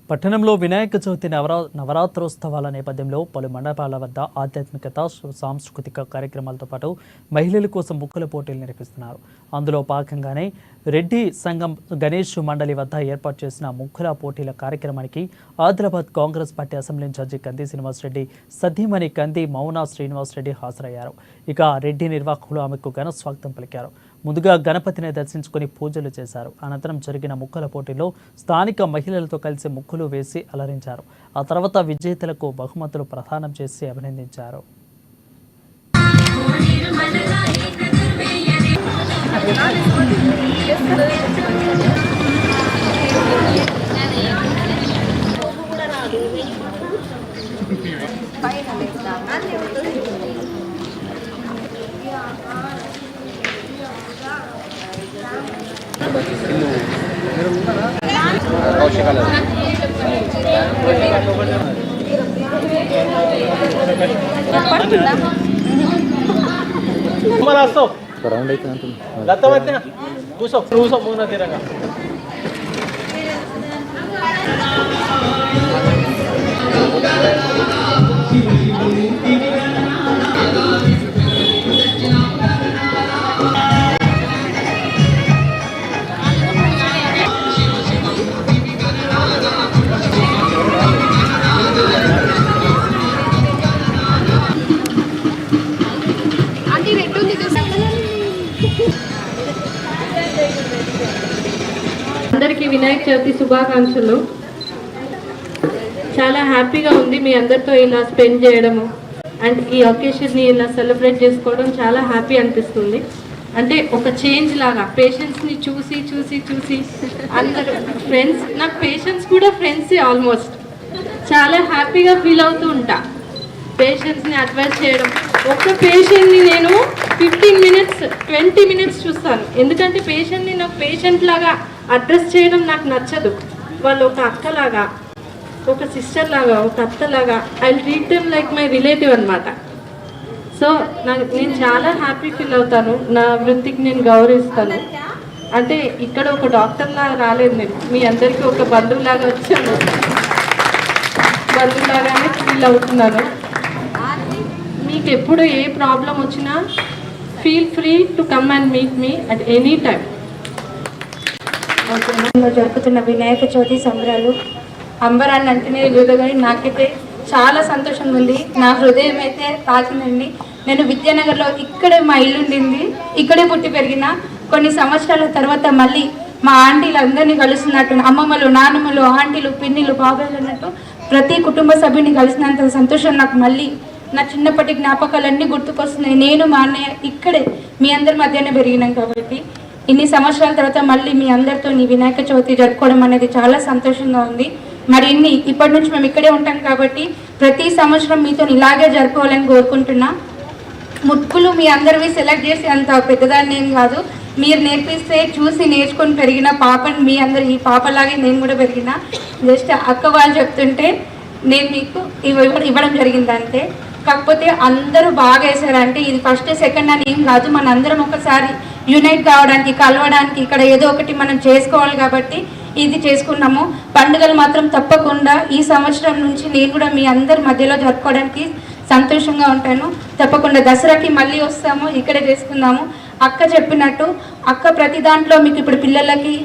పట్టణంలో వినాయక చవితి నవరాత్రోత్సవాల నేపథ్యంలో పలు మండపాల వద్ద ఆధ్యాత్మికత సాంస్కృతిక కార్యక్రమాలతో పాటు మహిళల కోసం ముగ్గుల పోటీలు నిర్వహిస్తున్నారు. అందులో భాగంగానే రెడ్డి సంఘం గణేష్ మండలి వద్ద ఏర్పాటు చేసిన ముగ్గుల పోటీల కార్యక్రమానికి Adilabad Congress party assembly in charge Kandi Srinivasa Reddy సతీమణి కంది మౌనా శ్రీనివాసరెడ్డి హాజరయ్యారు. ఇక రెడ్డి నిర్వాహకులు ఆమెకు ఘన స్వాగతం పలికారు. ముందుగా గణపతిని దర్శించుకుని పూజలు చేశారు. అనంతరం జరిగిన ముగ్గుల పోటీలో స్థానిక మహిళలతో కలిసి ముగ్గులు వేసి అలరించారు. ఆ తర్వాత విజేతలకు బహుమతులు ప్రదానం చేసి అభినందించారు. అందరికీ వినాయక చవితి శుభాకాంక్షలు. చాలా హ్యాపీగా ఉంది మీ అందరితో ఇలా స్పెండ్ చేయడము అండ్ ఈ ఒకేషన్ని ఇలా సెలబ్రేట్ చేసుకోవడం చాలా హ్యాపీ అనిపిస్తుంది. అంటే ఒక చేంజ్ లాగా పేషెంట్స్ని చూసి చూసి చూసి అందరు ఫ్రెండ్స్, నాకు పేషెంట్స్ కూడా ఫ్రెండ్సే ఆల్మోస్ట్. చాలా హ్యాపీగా ఫీల్ అవుతూ ఉంటా పేషెంట్స్ని అడ్వైస్ చేయడం. ఒక్క పేషెంట్ని నేను 15 మినిట్స్ 20 మినిట్స్ చూస్తాను. ఎందుకంటే పేషెంట్ని నాకు పేషెంట్ లాగా అడ్రస్ చేయడం నాకు నచ్చదు. వాళ్ళు ఒక అక్కలాగా, ఒక సిస్టర్ లాగా, ఒక అత్తలాగా I treat them like my relative అనమాట. సో నేను చాలా హ్యాపీ ఫీల్ అవుతాను. నా వృత్తికి నేను గౌరవిస్తాను. అంటే ఇక్కడ ఒక డాక్టర్ లాగా రాలేదు, నేను మీ అందరికీ ఒక బంధువులాగా వచ్చాను. బంధువులాగానే ఫీల్ అవుతున్నాను. మీకు ఎప్పుడు ఏ ప్రాబ్లం వచ్చినా feel free to come and meet me at any time. జరుపుతున్న వినాయక చవితి సంబరాలు అంబరాన్ని అంటేనే కానీ నాకైతే చాలా సంతోషంగా ఉంది. నా హృదయం అయితే తాకిందండి. నేను విద్యానగర్లో ఇక్కడే మా ఇల్లు ఉండింది, ఇక్కడే పుట్టి పెరిగిన. కొన్ని సంవత్సరాల తర్వాత మళ్ళీ మా ఆంటీలు అందరినీ కలుస్తున్నట్టు, అమ్మమ్మలు, నాన్నమ్మలు, ఆంటీలు, పిన్నిలు, బాబాయిలు అన్నట్టు ప్రతి కుటుంబ సభ్యుని కలిసినంత సంతోషం నాకు మళ్ళీ నా చిన్నప్పటి జ్ఞాపకాలన్నీ గుర్తుకొస్తున్నాయి. నేను మా అన్నయ్య ఇక్కడే మీ అందరి మధ్యనే పెరిగినాం కాబట్టి ఇన్ని సంవత్సరాల తర్వాత మళ్ళీ మీ అందరితో నీ వినాయక చవితి జరుపుకోవడం అనేది చాలా సంతోషంగా ఉంది. మరి ఇప్పటి నుంచి మేము ఇక్కడే ఉంటాం కాబట్టి ప్రతి సంవత్సరం మీతో ఇలాగే జరుపుకోవాలని కోరుకుంటున్నా. ముక్కులు మీ అందరివి సెలెక్ట్ చేసి అంత పెద్దదాన్ని ఏం కాదు, మీరు నేర్పిస్తే చూసి నేర్చుకొని పెరిగిన పాపని మీ అందరు ఈ పాపలాగే నేను కూడా పెరిగిన. జస్ట్ అక్క వాళ్ళు చెప్తుంటే నేను మీకు ఇవ్వడం జరిగింది అంతే. కాకపోతే అందరూ బాగా వేసారంటే ఇది ఫస్ట్ సెకండ్ అని ఏం కాదు, మన అందరం ఒకసారి యునైట్ కావడానికి, కలవడానికి, ఇక్కడ ఏదో ఒకటి మనం చేసుకోవాలి కాబట్టి ఇది చేసుకున్నాము. పండుగలు మాత్రం తప్పకుండా ఈ సంవత్సరం నుంచి నేను కూడా మీ అందరి మధ్యలో జరుపుకోవడానికి సంతోషంగా ఉంటాను. తప్పకుండా దసరాకి మళ్ళీ వస్తాము, ఇక్కడే చేసుకుందాము. అక్క చెప్పినట్టు అక్క ప్రతి దాంట్లో మీకు ఇప్పుడు పిల్లలకి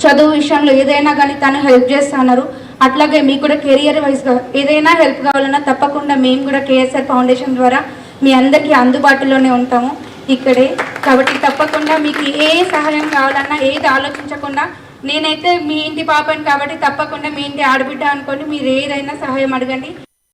చదువు విషయంలో ఏదైనా కానీ తను హెల్ప్ చేస్తున్నారు. అట్లాగే మీకు కూడా కెరియర్ వైజ్గా ఏదైనా హెల్ప్ కావాలన్నా తప్పకుండా మేము కూడా కేఎస్ఆర్ ఫౌండేషన్ ద్వారా మీ అందరికీ అందుబాటులోనే ఉంటాము ఇక్కడే. కాబట్టి తప్పకుండా మీకు ఏ సహాయం కావాలన్నా ఏది ఆలోచించకుండా, నేనైతే మీ ఇంటి పాపని కాబట్టి తప్పకుండా మీ ఇంటి ఆడబిడ్డ అనుకోండి, మీరు ఏదైనా సహాయం అడగండి.